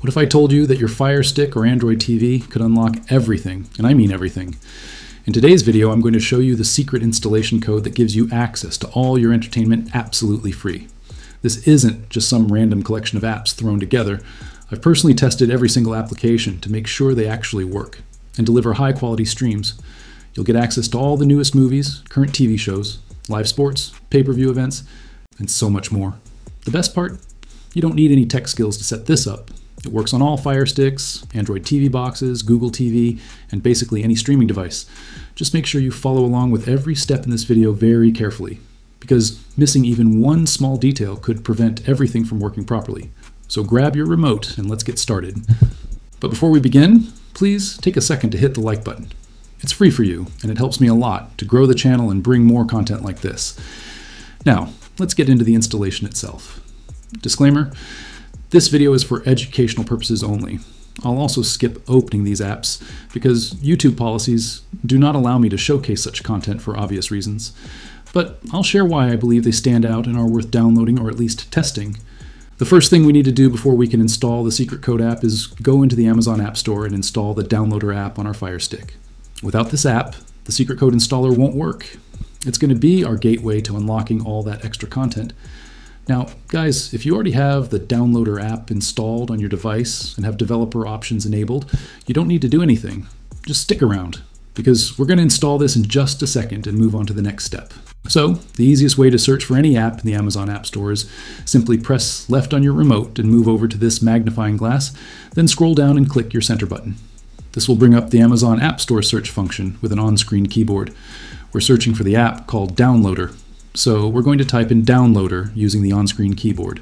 What if I told you that your Fire Stick or Android TV could unlock everything, and I mean everything? In today's video, I'm going to show you the secret installation code that gives you access to all your entertainment absolutely free. This isn't just some random collection of apps thrown together. I've personally tested every single application to make sure they actually work and deliver high-quality streams. You'll get access to all the newest movies, current TV shows, live sports, pay-per-view events, and so much more. The best part? You don't need any tech skills to set this up. It works on all Fire Sticks, Android TV boxes, Google TV, and basically any streaming device. Just make sure you follow along with every step in this video very carefully, because missing even one small detail could prevent everything from working properly. So grab your remote and let's get started. But before we begin, please take a second to hit the like button. It's free for you, and it helps me a lot to grow the channel and bring more content like this. Now, let's get into the installation itself. Disclaimer, this video is for educational purposes only. I'll also skip opening these apps because YouTube policies do not allow me to showcase such content for obvious reasons. But I'll share why I believe they stand out and are worth downloading or at least testing. The first thing we need to do before we can install the secret code app is go into the Amazon App Store and install the Downloader app on our Fire Stick. Without this app, the secret code installer won't work. It's going to be our gateway to unlocking all that extra content. Now, guys, if you already have the Downloader app installed on your device and have developer options enabled, you don't need to do anything. Just stick around, because we're going to install this in just a second and move on to the next step. So, the easiest way to search for any app in the Amazon App Store is simply press left on your remote and move over to this magnifying glass, then scroll down and click your center button. This will bring up the Amazon App Store search function with an on-screen keyboard. We're searching for the app called Downloader. So we're going to type in Downloader using the on-screen keyboard.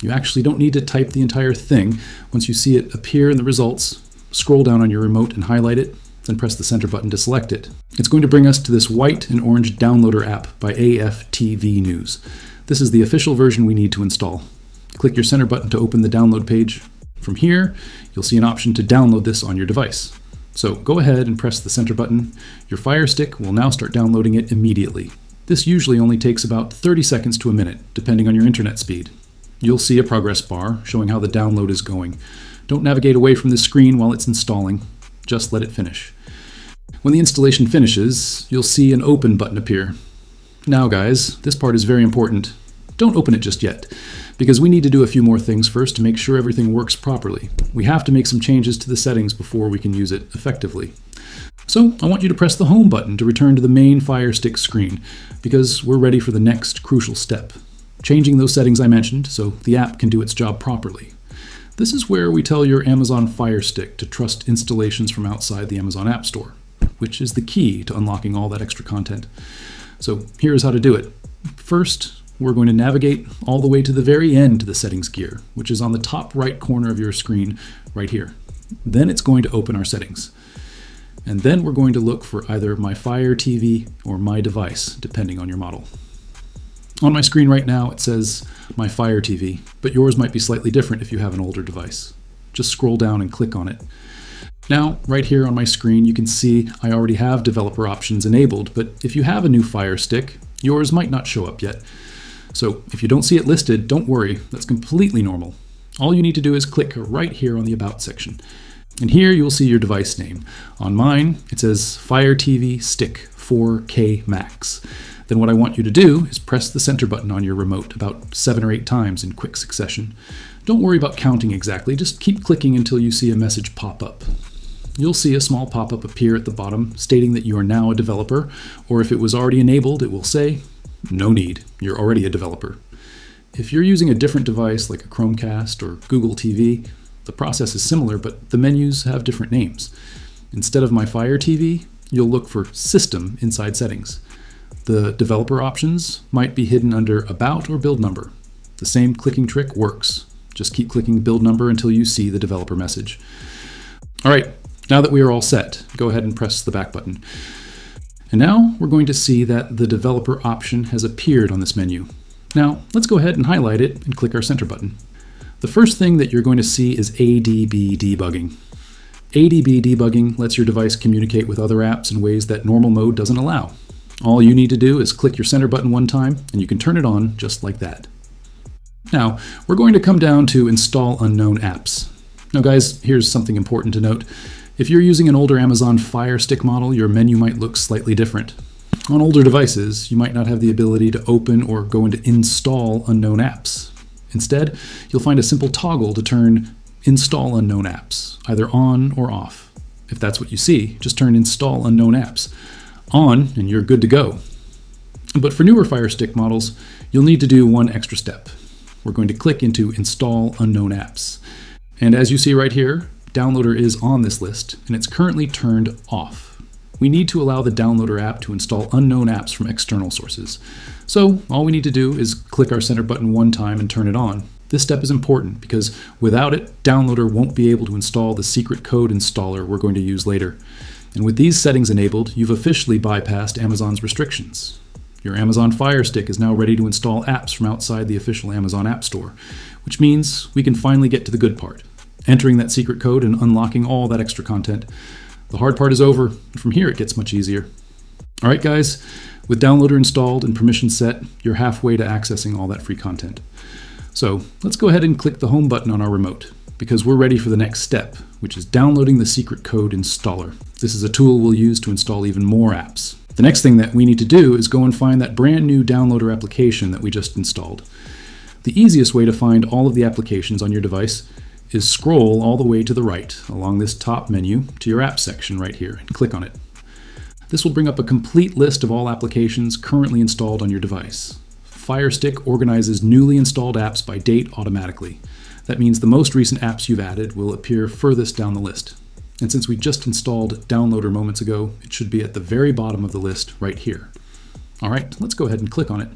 You actually don't need to type the entire thing. Once you see it appear in the results, scroll down on your remote and highlight it, then press the center button to select it. It's going to bring us to this white and orange Downloader app by AFTV News. This is the official version we need to install. Click your center button to open the download page. From here, you'll see an option to download this on your device. So go ahead and press the center button. Your Fire Stick will now start downloading it immediately. This usually only takes about 30 seconds to a minute, depending on your internet speed. You'll see a progress bar showing how the download is going. Don't navigate away from the screen while it's installing. Just let it finish. When the installation finishes, you'll see an open button appear. Now guys, this part is very important. Don't open it just yet, because we need to do a few more things first to make sure everything works properly. We have to make some changes to the settings before we can use it effectively. So I want you to press the home button to return to the main Fire Stick screen, because we're ready for the next crucial step, changing those settings I mentioned so the app can do its job properly. This is where we tell your Amazon Fire Stick to trust installations from outside the Amazon App Store, which is the key to unlocking all that extra content. So here's how to do it. First, we're going to navigate all the way to the very end to the settings gear, which is on the top right corner of your screen right here. Then it's going to open our settings. And then we're going to look for either My Fire TV or My Device, depending on your model. On my screen right now, it says My Fire TV, but yours might be slightly different if you have an older device. Just scroll down and click on it. Now, right here on my screen, you can see I already have developer options enabled, but if you have a new Fire Stick, yours might not show up yet. So if you don't see it listed, don't worry, that's completely normal. All you need to do is click right here on the About section. And here you'll see your device name. On mine, it says Fire TV Stick 4K Max. Then what I want you to do is press the center button on your remote about 7 or 8 times in quick succession. Don't worry about counting exactly, just keep clicking until you see a message pop up. You'll see a small pop-up appear at the bottom stating that you are now a developer, or if it was already enabled, it will say, no need, you're already a developer. If you're using a different device like a Chromecast or Google TV, the process is similar, but the menus have different names. Instead of My Fire TV, you'll look for System inside Settings. The developer options might be hidden under About or Build Number. The same clicking trick works. Just keep clicking Build Number until you see the developer message. All right, now that we are all set, go ahead and press the back button. And now we're going to see that the developer option has appeared on this menu. Now, let's go ahead and highlight it and click our center button. The first thing that you're going to see is ADB debugging. ADB debugging lets your device communicate with other apps in ways that normal mode doesn't allow. All you need to do is click your center button one time, and you can turn it on just like that. Now, we're going to come down to Install Unknown Apps. Now guys, here's something important to note. If you're using an older Amazon Fire Stick model, your menu might look slightly different. On older devices, you might not have the ability to open or go into Install Unknown Apps. Instead, you'll find a simple toggle to turn Install Unknown Apps, either on or off. If that's what you see, just turn Install Unknown Apps on and you're good to go. But for newer Fire Stick models, you'll need to do one extra step. We're going to click into Install Unknown Apps. And as you see right here, Downloader is on this list, and it's currently turned off. We need to allow the Downloader app to install unknown apps from external sources. So all we need to do is click our center button one time and turn it on. This step is important because without it, Downloader won't be able to install the secret code installer we're going to use later. And with these settings enabled, you've officially bypassed Amazon's restrictions. Your Amazon Fire Stick is now ready to install apps from outside the official Amazon App Store, which means we can finally get to the good part. Entering that secret code and unlocking all that extra content. The hard part is over, and from here it gets much easier. Alright guys, with Downloader installed and permissions set, you're halfway to accessing all that free content. So let's go ahead and click the home button on our remote, because we're ready for the next step, which is downloading the secret code installer. This is a tool we'll use to install even more apps. The next thing that we need to do is go and find that brand new Downloader application that we just installed. The easiest way to find all of the applications on your device is scroll all the way to the right along this top menu to your app section right here and click on it. This will bring up a complete list of all applications currently installed on your device. Firestick organizes newly installed apps by date automatically. That means the most recent apps you've added will appear furthest down the list. And since we just installed Downloader moments ago, it should be at the very bottom of the list right here. All right, let's go ahead and click on it.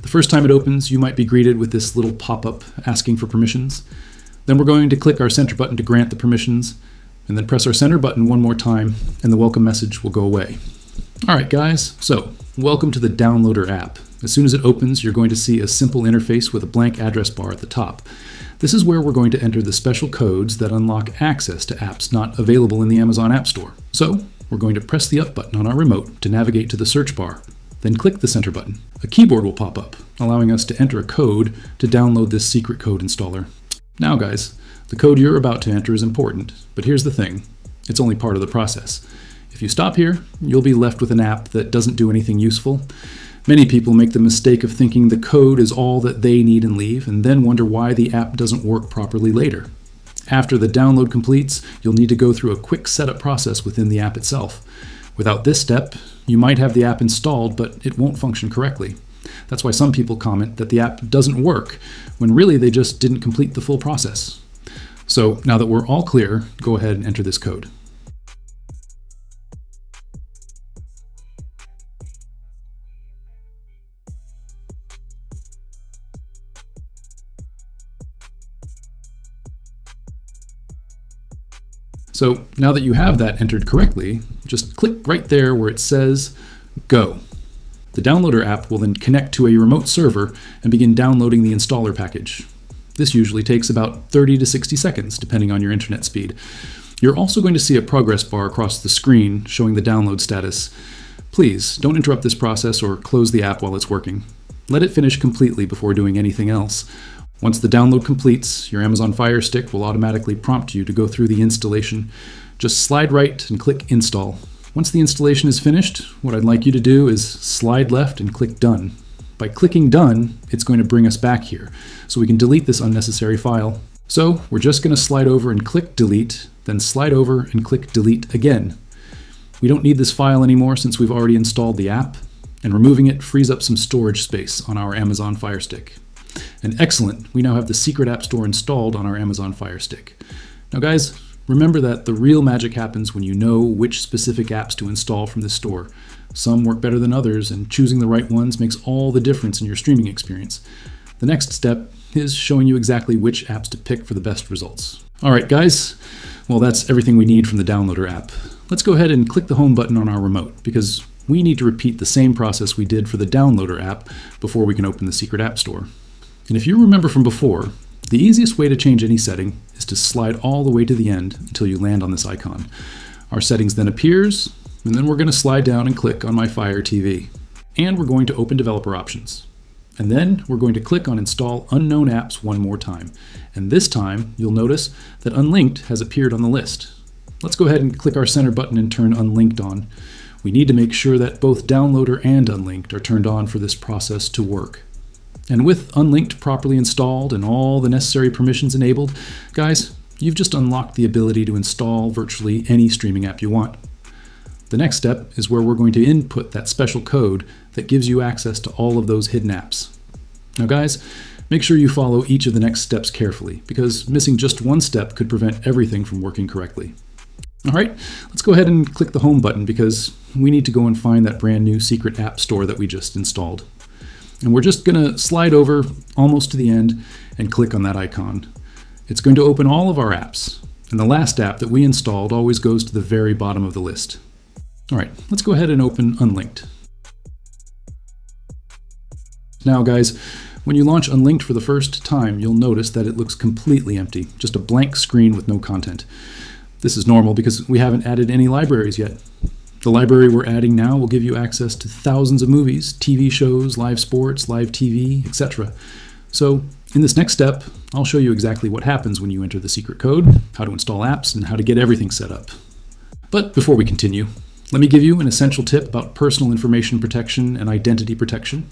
The first time it opens, you might be greeted with this little pop-up asking for permissions. Then we're going to click our center button to grant the permissions, and then press our center button one more time, and the welcome message will go away. All right, guys, so welcome to the Downloader app. As soon as it opens, you're going to see a simple interface with a blank address bar at the top. This is where we're going to enter the special codes that unlock access to apps not available in the Amazon App Store. So we're going to press the up button on our remote to navigate to the search bar. Then click the center button. A keyboard will pop up, allowing us to enter a code to download this secret code installer. Now guys, the code you're about to enter is important, but here's the thing, it's only part of the process. If you stop here, you'll be left with an app that doesn't do anything useful. Many people make the mistake of thinking the code is all that they need and leave, and then wonder why the app doesn't work properly later. After the download completes, you'll need to go through a quick setup process within the app itself. Without this step, you might have the app installed, but it won't function correctly. That's why some people comment that the app doesn't work, when really they just didn't complete the full process. So now that we're all clear, go ahead and enter this code. So now that you have that entered correctly, just click right there where it says Go. The Downloader app will then connect to a remote server and begin downloading the installer package. This usually takes about 30 to 60 seconds, depending on your internet speed. You're also going to see a progress bar across the screen showing the download status. Please don't interrupt this process or close the app while it's working. Let it finish completely before doing anything else. Once the download completes, your Amazon Fire Stick will automatically prompt you to go through the installation. Just slide right and click Install. Once the installation is finished, what I'd like you to do is slide left and click Done. By clicking Done, it's going to bring us back here, so we can delete this unnecessary file. So we're just going to slide over and click Delete, then slide over and click Delete again. We don't need this file anymore since we've already installed the app, and removing it frees up some storage space on our Amazon Fire Stick. And excellent, we now have the secret app store installed on our Amazon Fire Stick. Now guys, remember that the real magic happens when you know which specific apps to install from this store. Some work better than others, and choosing the right ones makes all the difference in your streaming experience. The next step is showing you exactly which apps to pick for the best results. Alright guys, well that's everything we need from the Downloader app. Let's go ahead and click the home button on our remote, because we need to repeat the same process we did for the Downloader app before we can open the secret app store. And if you remember from before, the easiest way to change any setting is to slide all the way to the end until you land on this icon. Our settings then appears, and then we're going to slide down and click on My Fire TV. And we're going to open developer options. And then we're going to click on Install Unknown Apps one more time. And this time, you'll notice that Unlinked has appeared on the list. Let's go ahead and click our center button and turn Unlinked on. We need to make sure that both Downloader and Unlinked are turned on for this process to work. And with Unlinked properly installed and all the necessary permissions enabled, guys, you've just unlocked the ability to install virtually any streaming app you want. The next step is where we're going to input that special code that gives you access to all of those hidden apps. Now guys, make sure you follow each of the next steps carefully, because missing just one step could prevent everything from working correctly. All right, let's go ahead and click the home button because we need to go and find that brand new secret app store that we just installed. And we're just gonna slide over almost to the end and click on that icon. It's going to open all of our apps, and the last app that we installed always goes to the very bottom of the list. All right, let's go ahead and open Unlinked. Now guys, when you launch Unlinked for the first time, you'll notice that it looks completely empty, just a blank screen with no content. This is normal because we haven't added any libraries yet. The library we're adding now will give you access to thousands of movies, TV shows, live sports, live TV, etc. So in this next step, I'll show you exactly what happens when you enter the secret code, how to install apps, and how to get everything set up. But before we continue, let me give you an essential tip about personal information protection and identity protection.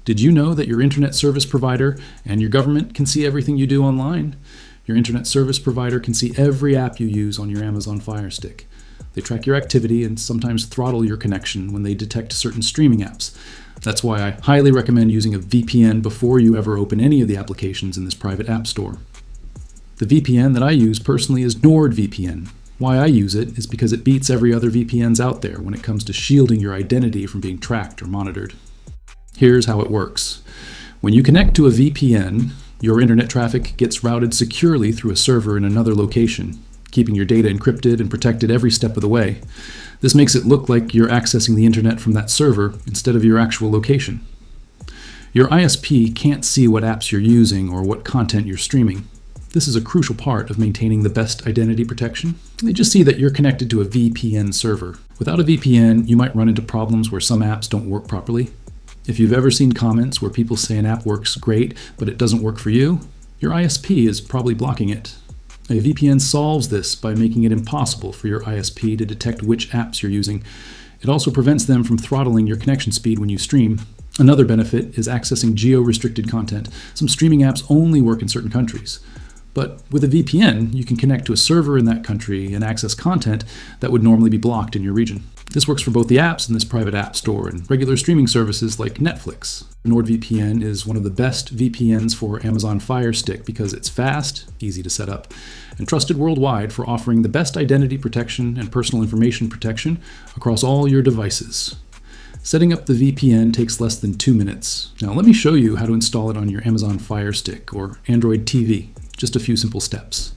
Did you know that your internet service provider and your government can see everything you do online? Your internet service provider can see every app you use on your Amazon Fire Stick. They track your activity and sometimes throttle your connection when they detect certain streaming apps. That's why I highly recommend using a VPN before you ever open any of the applications in this private app store. The VPN that I use personally is NordVPN. Why I use it is because it beats every other VPNs out there when it comes to shielding your identity from being tracked or monitored. Here's how it works. When you connect to a VPN, your internet traffic gets routed securely through a server in another location, keeping your data encrypted and protected every step of the way. This makes it look like you're accessing the internet from that server instead of your actual location. Your ISP can't see what apps you're using or what content you're streaming. This is a crucial part of maintaining the best identity protection. They just see that you're connected to a VPN server. Without a VPN, you might run into problems where some apps don't work properly. If you've ever seen comments where people say an app works great, but it doesn't work for you, your ISP is probably blocking it. A VPN solves this by making it impossible for your ISP to detect which apps you're using. It also prevents them from throttling your connection speed when you stream. Another benefit is accessing geo-restricted content. Some streaming apps only work in certain countries. But with a VPN, you can connect to a server in that country and access content that would normally be blocked in your region. This works for both the apps in this private app store and regular streaming services like Netflix. NordVPN is one of the best VPNs for Amazon Fire Stick because it's fast, easy to set up, and trusted worldwide for offering the best identity protection and personal information protection across all your devices. Setting up the VPN takes less than 2 minutes. Now let me show you how to install it on your Amazon Fire Stick or Android TV. Just a few simple steps.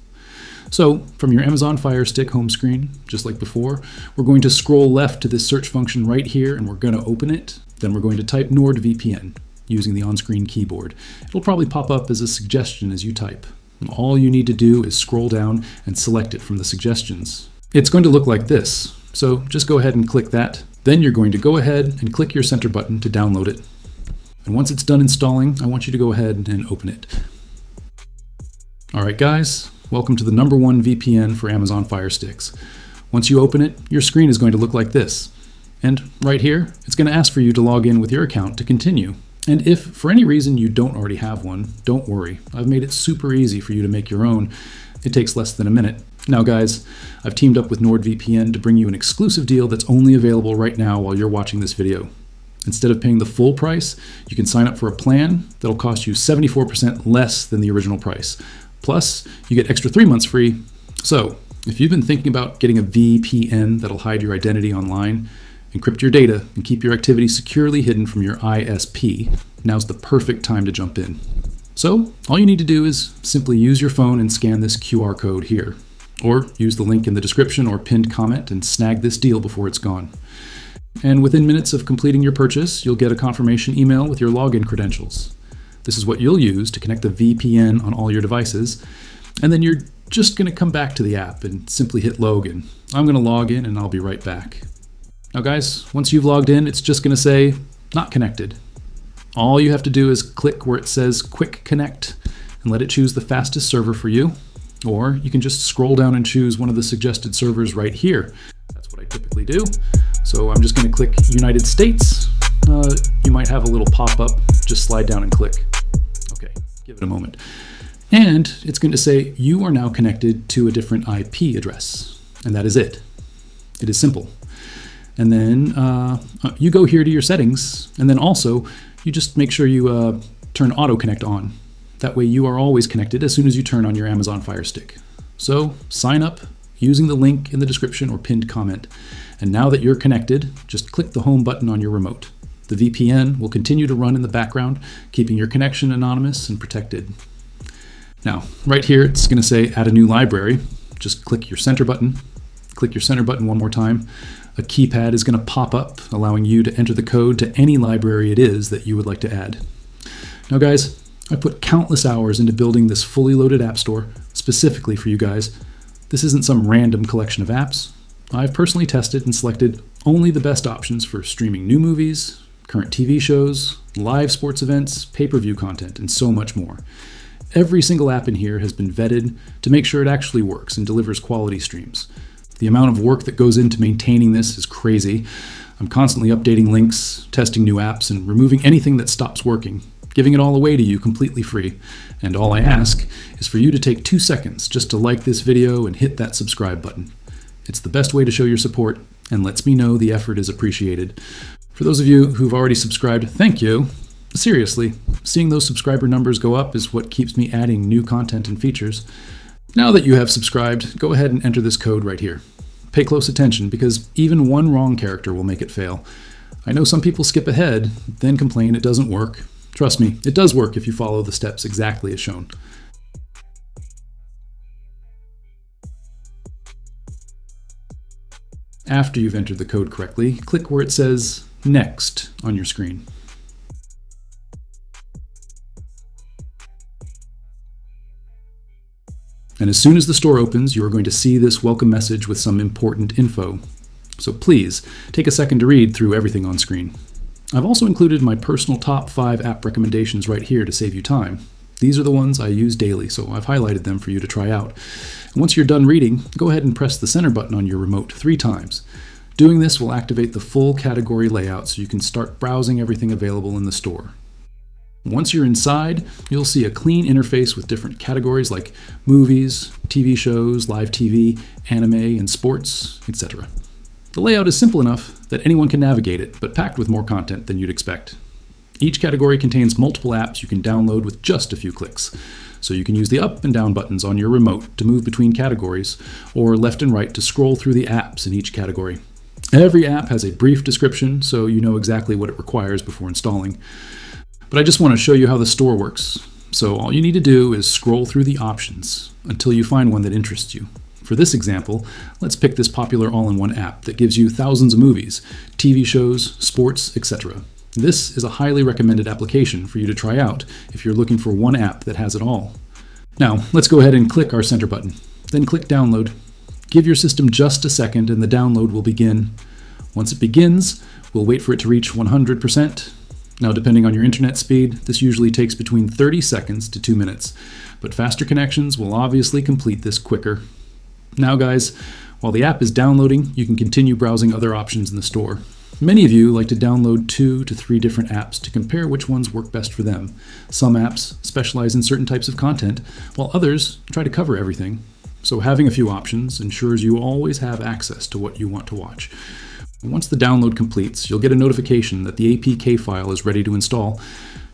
So from your Amazon Fire Stick home screen, just like before, we're going to scroll left to this search function right here and we're going to open it. Then we're going to type NordVPN using the on-screen keyboard. It'll probably pop up as a suggestion as you type. And all you need to do is scroll down and select it from the suggestions. It's going to look like this. So just go ahead and click that. Then you're going to go ahead and click your center button to download it. And once it's done installing, I want you to go ahead and open it. All right, guys, welcome to the #1 VPN for Amazon Fire Sticks. Once you open it, your screen is going to look like this. And right here, it's going to ask for you to log in with your account to continue. And if for any reason you don't already have one, don't worry. I've made it super easy for you to make your own. It takes less than a minute. Now guys, I've teamed up with NordVPN to bring you an exclusive deal that's only available right now while you're watching this video. Instead of paying the full price, you can sign up for a plan that'll cost you 74% less than the original price. Plus, you get extra 3 months free. So, if you've been thinking about getting a VPN that'll hide your identity online, encrypt your data, and keep your activity securely hidden from your ISP, now's the perfect time to jump in. So, all you need to do is simply use your phone and scan this QR code here. Or use the link in the description or pinned comment and snag this deal before it's gone. And within minutes of completing your purchase, you'll get a confirmation email with your login credentials. This is what you'll use to connect the VPN on all your devices. And then you're just going to come back to the app and simply hit login. I'm going to log in and I'll be right back. Now guys, once you've logged in, it's just going to say, not connected. All you have to do is click where it says Quick Connect and let it choose the fastest server for you. Or you can just scroll down and choose one of the suggested servers right here. That's what I typically do. So I'm just going to click United States. You might have a little pop-up. Just slide down and click. Okay, give it a moment. And it's going to say you are now connected to a different IP address. And that is it. It is simple. And then you go here to your settings, and then also you just make sure you turn Auto Connect on. That way you are always connected as soon as you turn on your Amazon Fire Stick. So sign up using the link in the description or pinned comment. And now that you're connected, just click the home button on your remote. The VPN will continue to run in the background, keeping your connection anonymous and protected. Now, right here, it's going to say add a new library. Just click your center button. Click your center button one more time. A keypad is going to pop up, allowing you to enter the code to any library it is that you would like to add. Now guys, I put countless hours into building this fully loaded app store specifically for you guys. This isn't some random collection of apps. I've personally tested and selected only the best options for streaming new movies, current TV shows, live sports events, pay-per-view content, and so much more. Every single app in here has been vetted to make sure it actually works and delivers quality streams. The amount of work that goes into maintaining this is crazy. I'm constantly updating links, testing new apps, and removing anything that stops working, giving it all away to you completely free. And all I ask is for you to take 2 seconds just to like this video and hit that subscribe button. It's the best way to show your support and lets me know the effort is appreciated. For those of you who've already subscribed, thank you. Seriously, seeing those subscriber numbers go up is what keeps me adding new content and features. Now that you have subscribed, go ahead and enter this code right here. Pay close attention because even one wrong character will make it fail. I know some people skip ahead, then complain it doesn't work. Trust me, it does work if you follow the steps exactly as shown. After you've entered the code correctly, click where it says Next on your screen. And as soon as the store opens, you are going to see this welcome message with some important info. So please, take a second to read through everything on screen. I've also included my personal top 5 app recommendations right here to save you time. These are the ones I use daily, so I've highlighted them for you to try out. And once you're done reading, go ahead and press the center button on your remote 3 times. Doing this will activate the full category layout so you can start browsing everything available in the store. Once you're inside, you'll see a clean interface with different categories like movies, TV shows, live TV, anime, and sports, etc. The layout is simple enough that anyone can navigate it, but packed with more content than you'd expect. Each category contains multiple apps you can download with just a few clicks. So you can use the up and down buttons on your remote to move between categories, or left and right to scroll through the apps in each category. Every app has a brief description, so you know exactly what it requires before installing. But I just want to show you how the store works. So all you need to do is scroll through the options until you find one that interests you. For this example, let's pick this popular all-in-one app that gives you thousands of movies, TV shows, sports, etc. This is a highly recommended application for you to try out if you're looking for one app that has it all. Now, let's go ahead and click our center button. Then click Download. Give your system just a second and the download will begin. Once it begins, we'll wait for it to reach 100%. Now, depending on your internet speed, this usually takes between 30 seconds to 2 minutes, but faster connections will obviously complete this quicker. Now guys, while the app is downloading, you can continue browsing other options in the store. Many of you like to download 2 to 3 different apps to compare which ones work best for them. Some apps specialize in certain types of content, while others try to cover everything. So having a few options ensures you always have access to what you want to watch. Once the download completes, you'll get a notification that the APK file is ready to install.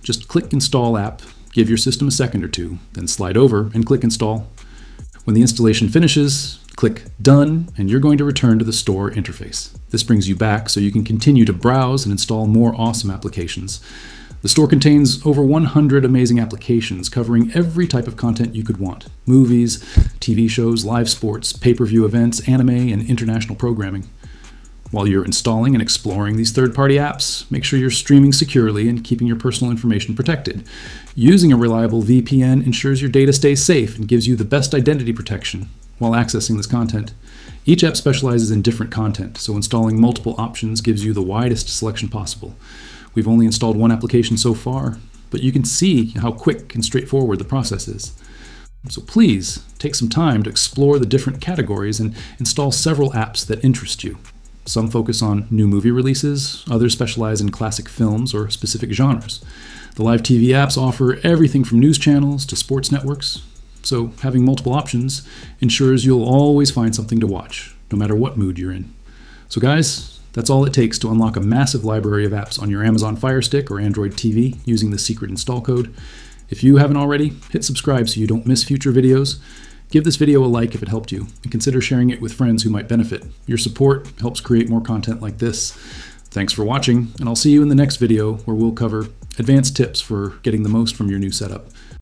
Just click Install App, give your system a second or two, then slide over and click Install. When the installation finishes, click Done, and you're going to return to the store interface. This brings you back so you can continue to browse and install more awesome applications. The store contains over 100 amazing applications covering every type of content you could want. Movies, TV shows, live sports, pay-per-view events, anime, and international programming. While you're installing and exploring these third-party apps, make sure you're streaming securely and keeping your personal information protected. Using a reliable VPN ensures your data stays safe and gives you the best identity protection while accessing this content. Each app specializes in different content, so installing multiple options gives you the widest selection possible. We've only installed one application so far, but you can see how quick and straightforward the process is. So please take some time to explore the different categories and install several apps that interest you. Some focus on new movie releases, others specialize in classic films or specific genres. The live TV apps offer everything from news channels to sports networks, so having multiple options ensures you'll always find something to watch, no matter what mood you're in. So guys, that's all it takes to unlock a massive library of apps on your Amazon Fire Stick or Android TV using the secret install code. If you haven't already, hit subscribe so you don't miss future videos. Give this video a like if it helped you, and consider sharing it with friends who might benefit. Your support helps create more content like this. Thanks for watching, and I'll see you in the next video where we'll cover advanced tips for getting the most from your new setup.